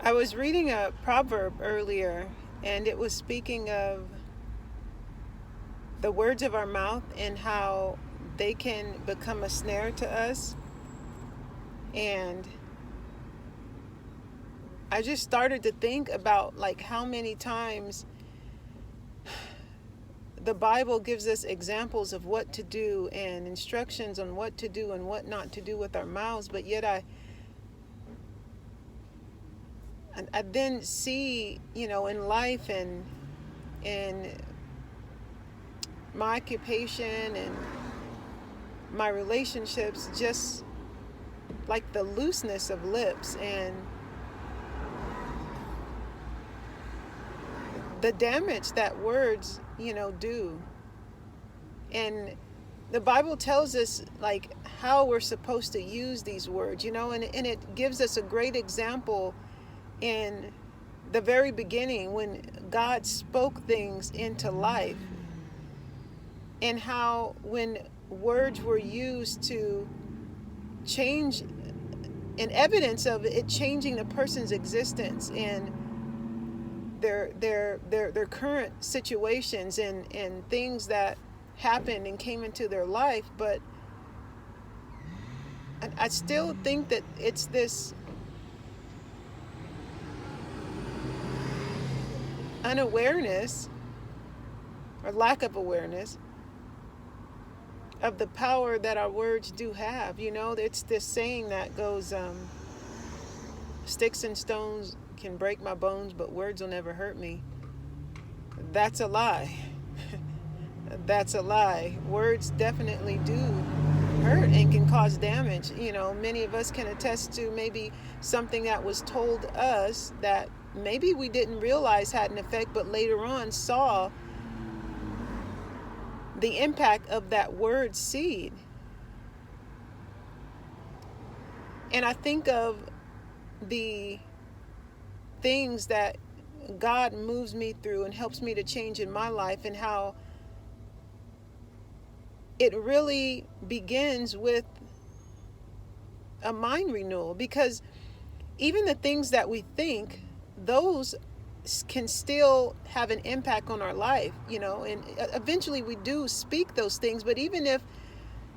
I was reading a proverb earlier, and it was speaking of the words of our mouth and how they can become a snare to us. And I just started to think about like how many times the Bible gives us examples of what to do and instructions on what to do and what not to do with our mouths, but yet I then see, in life and in my occupation and my relationships, just like the looseness of lips and the damage that words, do. And the Bible tells us like how we're supposed to use these words, and it gives us a great example in the very beginning when God spoke things into life, and how when words were used to change, an evidence of it changing a person's existence and their current situations and things that happened and came into their life. But I still think that it's this unawareness or lack of awareness of the power that our words do have. It's this saying that goes, sticks and stones can break my bones, but words will never hurt me. That's a lie. That's a lie. Words definitely do hurt and can cause damage. Many of us can attest to maybe something that was told us that maybe we didn't realize had an effect, but later on saw the impact of that word seed. And I think of the things that God moves me through and helps me to change in my life, and how it really begins with a mind renewal. Because even the things that we think, those can still have an impact on our life, and eventually we do speak those things. But even if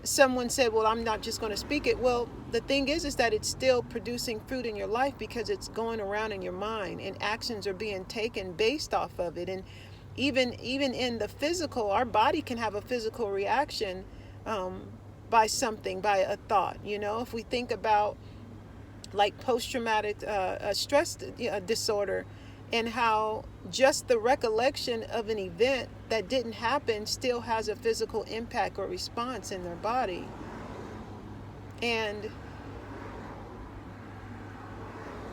someone said, well, I'm not just going to speak it, well, the thing is that it's still producing fruit in your life, because it's going around in your mind and actions are being taken based off of it. And even in the physical, our body can have a physical reaction by something, by a thought. If we think about like post-traumatic stress disorder, and how just the recollection of an event that didn't happen still has a physical impact or response in their body. And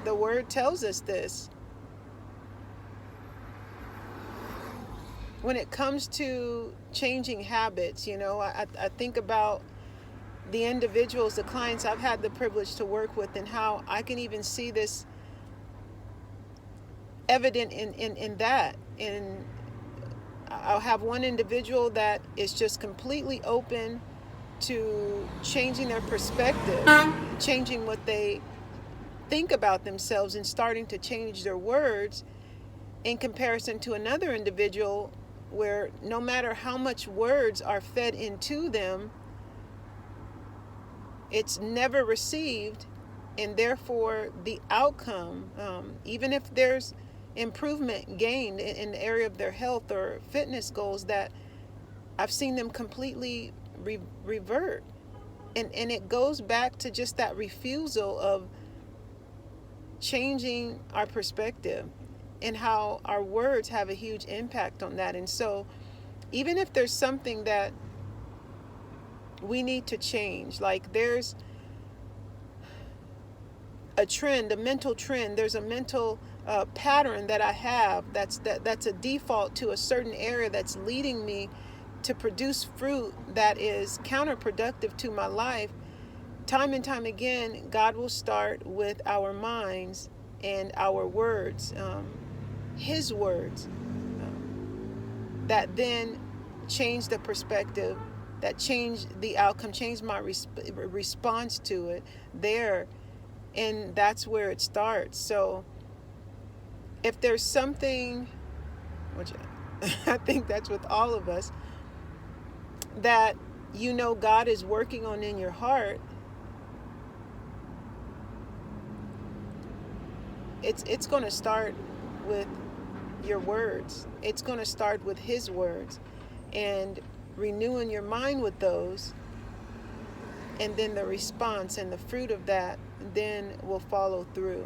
the word tells us this. When it comes to changing habits, I think about the individuals, the clients I've had the privilege to work with, and how I can even see this evident in that. And I'll have one individual that is just completely open to changing their perspective, changing what they think about themselves, and starting to change their words, in comparison to another individual where no matter how much words are fed into them, it's never received, and therefore the outcome, even if there's improvement gained in the area of their health or fitness goals, that I've seen them completely revert. And it goes back to just that refusal of changing our perspective, and how our words have a huge impact on that. And so even if there's something that we need to change, like there's a trend, a mental trend, there's a mental pattern that I have that's a default to a certain area that's leading me to produce fruit that is counterproductive to my life. Time and time again, God will start with our minds and our words, His words, that then change the perspective, that change the outcome, change my response to it there. And that's where it starts. So if there's something, which I think that's with all of us, that you know God is working on in your heart, it's going to start with your words. It's going to start with his words, and renewing your mind with those, and then the response and the fruit of that then will follow through.